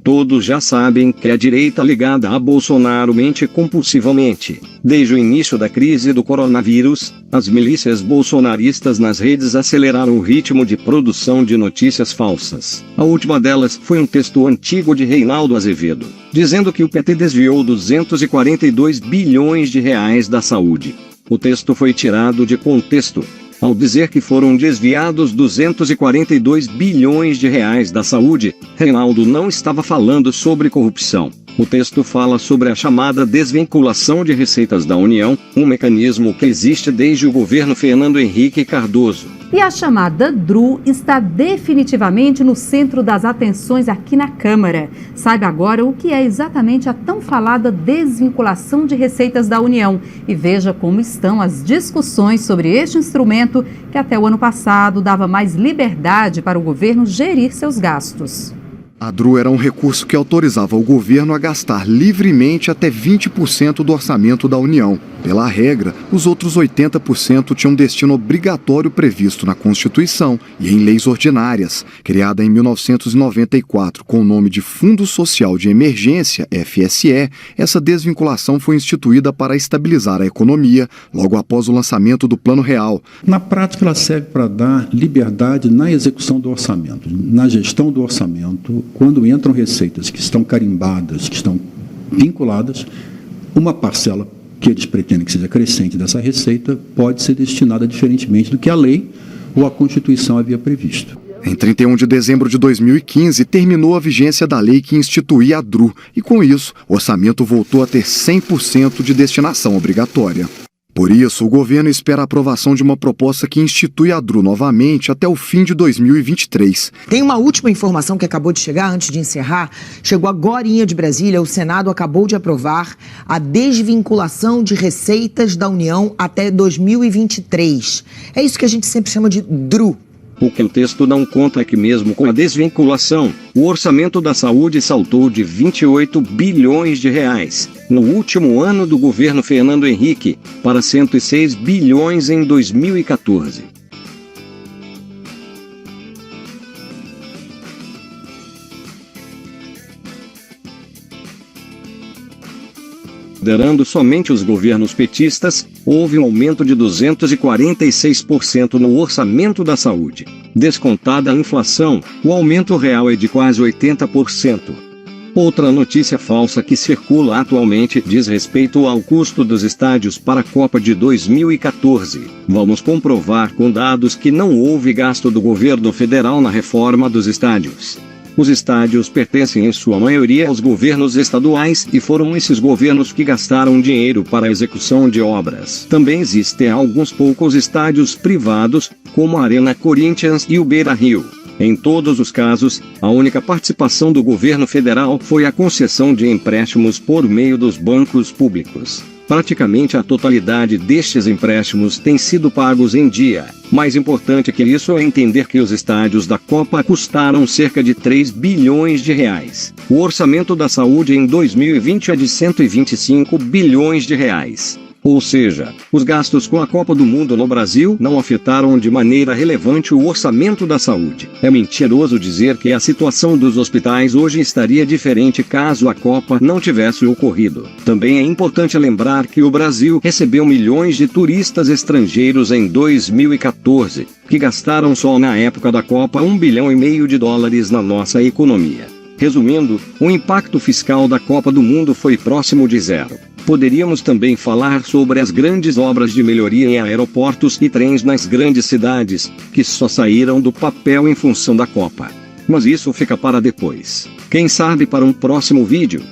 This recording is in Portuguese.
Todos já sabem que a direita ligada a Bolsonaro mente compulsivamente. Desde o início da crise do coronavírus, as milícias bolsonaristas nas redes aceleraram o ritmo de produção de notícias falsas. A última delas foi um texto antigo de Reinaldo Azevedo, dizendo que o PT desviou 242 bilhões de reais da saúde. O texto foi tirado de contexto ao dizer que foram desviados 242 bilhões de reais da saúde. Reinaldo não estava falando sobre corrupção. O texto fala sobre a chamada desvinculação de receitas da União, um mecanismo que existe desde o governo Fernando Henrique Cardoso. E a chamada DRU está definitivamente no centro das atenções aqui na Câmara. Saiba agora o que é exatamente a tão falada desvinculação de receitas da União e veja como estão as discussões sobre este instrumento que até o ano passado dava mais liberdade para o governo gerir seus gastos. A DRU era um recurso que autorizava o governo a gastar livremente até 20% do orçamento da União. Pela regra, os outros 80% tinham destino obrigatório previsto na Constituição e em leis ordinárias. Criada em 1994 com o nome de Fundo Social de Emergência, FSE, essa desvinculação foi instituída para estabilizar a economia logo após o lançamento do Plano Real. Na prática, ela serve para dar liberdade na execução do orçamento, na gestão do orçamento. Quando entram receitas que estão carimbadas, que estão vinculadas, uma parcela que eles pretendem que seja crescente dessa receita pode ser destinada diferentemente do que a lei ou a Constituição havia previsto. Em 31 de dezembro de 2015, terminou a vigência da lei que instituía a DRU e, com isso, o orçamento voltou a ter 100% de destinação obrigatória. Por isso, o governo espera a aprovação de uma proposta que institui a DRU novamente até o fim de 2023. Tem uma última informação que acabou de chegar, antes de encerrar. Chegou agorinha de Brasília, o Senado acabou de aprovar a desvinculação de receitas da União até 2023. É isso que a gente sempre chama de DRU. O que o texto não conta é que mesmo com a desvinculação, o orçamento da saúde saltou de 28 bilhões de reais no último ano do governo Fernando Henrique para 106 bilhões em 2014. Considerando somente os governos petistas, houve um aumento de 246% no orçamento da saúde. Descontada a inflação, o aumento real é de quase 80%. Outra notícia falsa que circula atualmente diz respeito ao custo dos estádios para a Copa de 2014. Vamos comprovar com dados que não houve gasto do governo federal na reforma dos estádios. Os estádios pertencem em sua maioria aos governos estaduais e foram esses governos que gastaram dinheiro para a execução de obras. Também existem alguns poucos estádios privados, como a Arena Corinthians e o Beira-Rio. Em todos os casos, a única participação do governo federal foi a concessão de empréstimos por meio dos bancos públicos. Praticamente a totalidade destes empréstimos tem sido pagos em dia. Mais importante que isso é entender que os estádios da Copa custaram cerca de 3 bilhões de reais. O orçamento da saúde em 2020 é de 125 bilhões de reais. Ou seja, os gastos com a Copa do Mundo no Brasil não afetaram de maneira relevante o orçamento da saúde. É mentiroso dizer que a situação dos hospitais hoje estaria diferente caso a Copa não tivesse ocorrido. Também é importante lembrar que o Brasil recebeu milhões de turistas estrangeiros em 2014, que gastaram só na época da Copa US$ 1,5 bilhão na nossa economia. Resumindo, o impacto fiscal da Copa do Mundo foi próximo de zero. Poderíamos também falar sobre as grandes obras de melhoria em aeroportos e trens nas grandes cidades, que só saíram do papel em função da Copa. Mas isso fica para depois. Quem sabe para um próximo vídeo.